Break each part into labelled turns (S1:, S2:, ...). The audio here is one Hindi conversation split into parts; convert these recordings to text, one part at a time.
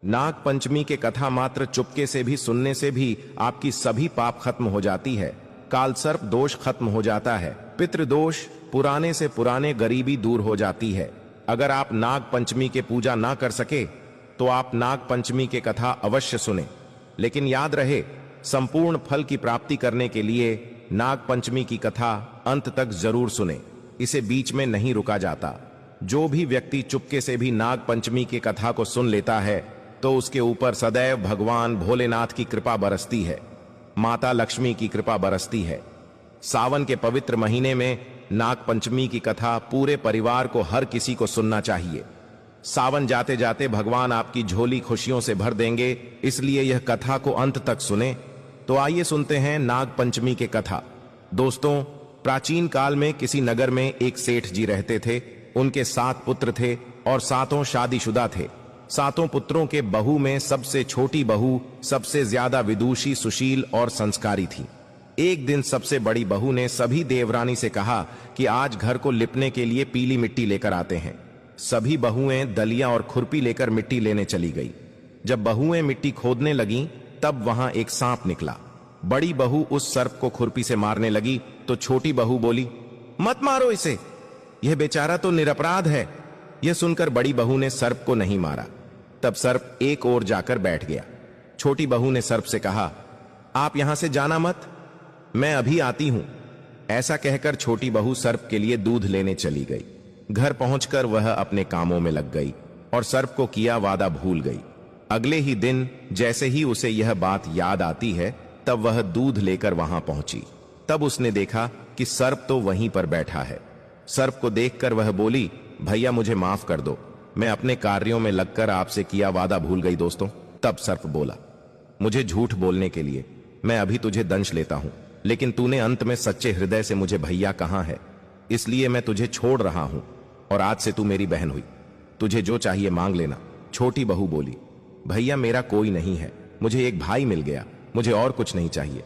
S1: नाग पंचमी के कथा मात्र चुपके से भी सुनने से भी आपकी सभी पाप खत्म हो जाती है। कालसर्प दोष खत्म हो जाता है। पितृदोष, पुराने से पुराने गरीबी दूर हो जाती है। अगर आप नाग पंचमी के पूजा ना कर सके तो आप नाग पंचमी के कथा अवश्य सुने, लेकिन याद रहे संपूर्ण फल की प्राप्ति करने के लिए नाग पंचमी की कथा अंत तक जरूर सुने। इसे बीच में नहीं रुका जाता। जो भी व्यक्ति चुपके से भी नाग पंचमी की कथा को सुन लेता है तो उसके ऊपर सदैव भगवान भोलेनाथ की कृपा बरसती है, माता लक्ष्मी की कृपा बरसती है। सावन के पवित्र महीने में नाग पंचमी की कथा पूरे परिवार को, हर किसी को सुनना चाहिए। सावन जाते जाते भगवान आपकी झोली खुशियों से भर देंगे, इसलिए यह कथा को अंत तक सुने। तो आइए सुनते हैं नाग पंचमी के कथा। दोस्तों, प्राचीन काल में किसी नगर में एक सेठ जी रहते थे। उनके 7 पुत्र थे और 7 शादीशुदा थे। 7 पुत्रों के बहू में सबसे छोटी बहू सबसे ज्यादा विदुषी, सुशील और संस्कारी थी। एक दिन सबसे बड़ी बहू ने सभी देवरानी से कहा कि आज घर को लिपने के लिए पीली मिट्टी लेकर आते हैं। सभी बहुएं दलिया और खुरपी लेकर मिट्टी लेने चली गई। जब बहुएं मिट्टी खोदने लगीं, तब वहां एक सांप निकला। बड़ी बहू उस सर्प को खुरपी से मारने लगी तो छोटी बहू बोली, मत मारो इसे, यह बेचारा तो निरपराध है। यह सुनकर बड़ी बहू ने सर्प को नहीं मारा। तब सर्प एक ओर जाकर बैठ गया। छोटी बहू ने सर्प से कहा, आप यहां से जाना मत, मैं अभी आती हूं। ऐसा कहकर छोटी बहू सर्प के लिए दूध लेने चली गई। घर पहुंचकर वह अपने कामों में लग गई और सर्प को किया वादा भूल गई। अगले ही दिन जैसे ही उसे यह बात याद आती है, तब वह दूध लेकर वहां पहुंची। तब उसने देखा कि सर्प तो वहीं पर बैठा है। सर्प को देखकर वह बोली, भैया मुझे माफ कर दो, मैं अपने कार्यों में लगकर आपसे किया वादा भूल गई। दोस्तों, तब सर्प बोला, मुझे झूठ बोलने के लिए मैं अभी तुझे दंश लेता हूं, लेकिन तूने अंत में सच्चे हृदय से मुझे भैया कहा है, इसलिए मैं तुझे छोड़ रहा हूं और आज से तू मेरी बहन हुई। तुझे जो चाहिए मांग लेना। छोटी बहू बोली, भैया मेरा कोई नहीं है, मुझे एक भाई मिल गया, मुझे और कुछ नहीं चाहिए।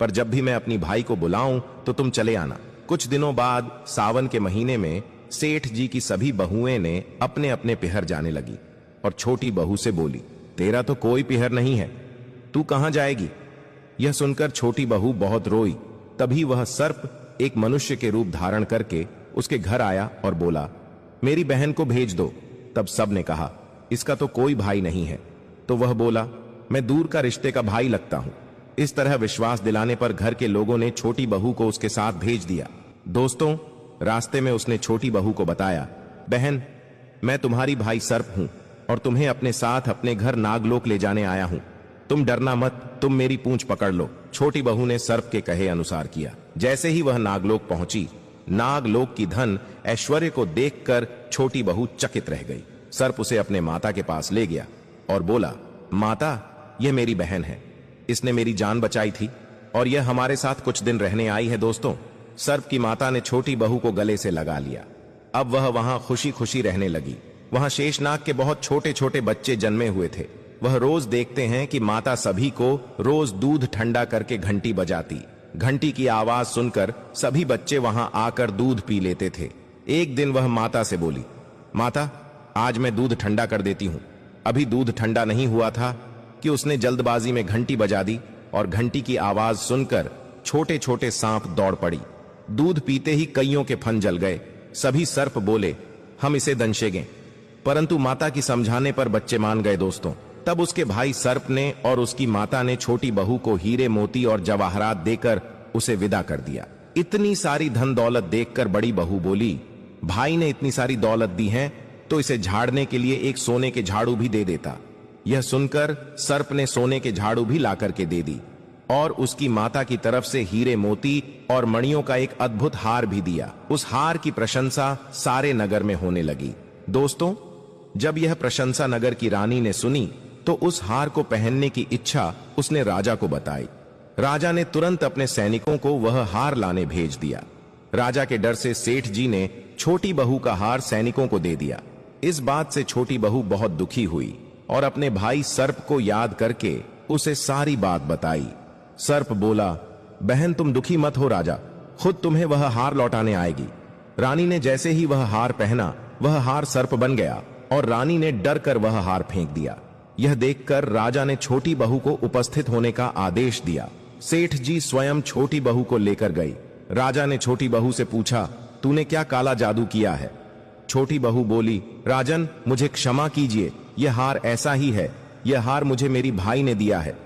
S1: पर जब भी मैं अपनी भाई को बुलाऊं तो तुम चले आना। कुछ दिनों बाद सावन के महीने में सेठ जी की सभी बहुएं ने अपने अपने पिहर जाने लगी और छोटी बहू से बोली, तेरा तो कोई पिहर नहीं है, तू कहां जाएगी? यह सुनकर छोटी बहू बहुत रोई। तभी वह सर्प एक मनुष्य के रूप धारण करके उसके घर आया और बोला, मेरी बहन को भेज दो। तब सब ने कहा, इसका तो कोई भाई नहीं है। तो वह बोला, मैं दूर का रिश्ते का भाई लगता हूं। इस तरह विश्वास दिलाने पर घर के लोगों ने छोटी बहू को उसके साथ भेज दिया। दोस्तों, रास्ते में उसने छोटी बहू को बताया, बहन मैं तुम्हारी भाई सर्प हूं और तुम्हें अपने साथ अपने घर नागलोक ले जाने आया हूं। तुम डरना मत, तुम मेरी पूंछ पकड़ लो। छोटी बहू ने सर्प के कहे अनुसार किया। जैसे ही वह नागलोक पहुंची, नागलोक की धन ऐश्वर्य को देखकर छोटी बहू चकित रह गई। सर्प उसे अपने माता के पास ले गया और बोला, माता यह मेरी बहन है, इसने मेरी जान बचाई थी और यह हमारे साथ कुछ दिन रहने आई है। दोस्तों, सर्प की माता ने छोटी बहू को गले से लगा लिया। अब वह वहां खुशी खुशी रहने लगी। वहां शेषनाग के बहुत छोटे छोटे बच्चे जन्मे हुए थे। वह रोज देखते हैं कि माता सभी को रोज दूध ठंडा करके घंटी बजाती। घंटी की आवाज सुनकर सभी बच्चे वहां आकर दूध पी लेते थे। एक दिन वह माता से बोली, माता आज मैं दूध ठंडा कर देती हूं। अभी दूध ठंडा नहीं हुआ था कि उसने जल्दबाजी में घंटी बजा दी और घंटी की आवाज सुनकर छोटे छोटे सांप दौड़ पड़ी। दूध पीते ही कईयों के फन जल गए। सभी सर्प बोले, हम इसे दंशेंगे, परंतु माता की समझाने पर बच्चे मान गए। दोस्तों, तब उसके भाई सर्प ने और उसकी माता ने छोटी बहू को हीरे मोती और जवाहरात देकर उसे विदा कर दिया। इतनी सारी धन दौलत देखकर बड़ी बहू बोली, भाई ने इतनी सारी दौलत दी है तो इसे झाड़ने के लिए एक सोने के झाड़ू भी दे देता। यह सुनकर सर्प ने सोने के झाड़ू भी ला करके दे दी और उसकी माता की तरफ से हीरे मोती और मणियों का एक अद्भुत हार भी दिया। उस हार की प्रशंसा सारे नगर में होने लगी। दोस्तों, जब यह प्रशंसा नगर की रानी ने सुनी तो उस हार को पहनने की इच्छा उसने राजा को बताई। राजा ने तुरंत अपने सैनिकों को वह हार लाने भेज दिया। राजा के डर से सेठ जी ने छोटी बहू का हार सैनिकों को दे दिया। इस बात से छोटी बहू बहुत दुखी हुई और अपने भाई सर्प को याद करके उसे सारी बात बताई। सर्प बोला, बहन तुम दुखी मत हो, राजा खुद तुम्हें वह हार लौटाने आएगी। रानी ने जैसे ही वह हार पहना, वह हार सर्प बन गया और रानी ने डर कर वह हार फेंक दिया। यह देखकर राजा ने छोटी बहू को उपस्थित होने का आदेश दिया। सेठ जी स्वयं छोटी बहू को लेकर गई। राजा ने छोटी बहू से पूछा, तूने क्या काला जादू किया है? छोटी बहू बोली, राजन मुझे क्षमा कीजिए, यह हार ऐसा ही है, यह हार मुझे मेरी भाई ने दिया है।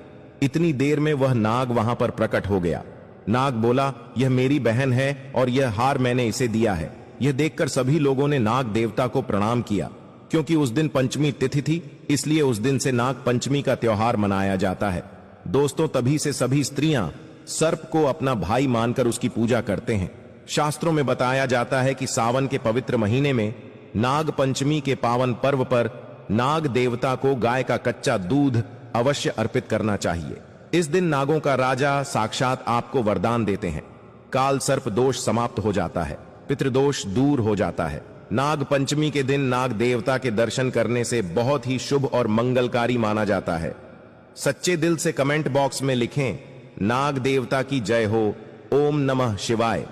S1: इतनी देर में वह नाग वहां पर प्रकट हो गया। नाग बोला, यह मेरी बहन है और यह हार मैंने इसे दिया है। यह देखकर सभी लोगों ने नाग देवता को प्रणाम किया। क्योंकि उस दिन पंचमी तिथि थी, इसलिए उस दिन से नाग पंचमी का त्योहार मनाया जाता है। दोस्तों, तभी से सभी स्त्रियां सर्प को अपना भाई मानकर उसकी पूजा करते हैं। शास्त्रों में बताया जाता है कि सावन के पवित्र महीने में नाग पंचमी के पावन पर्व पर नाग देवता को गाय का कच्चा दूध अवश्य अर्पित करना चाहिए। इस दिन नागों का राजा साक्षात आपको वरदान देते हैं। काल सर्प दोष समाप्त हो जाता है, पितृदोष दूर हो जाता है। नाग पंचमी के दिन नाग देवता के दर्शन करने से बहुत ही शुभ और मंगलकारी माना जाता है। सच्चे दिल से कमेंट बॉक्स में लिखें, नाग देवता की जय हो, ओम नमः शिवाय।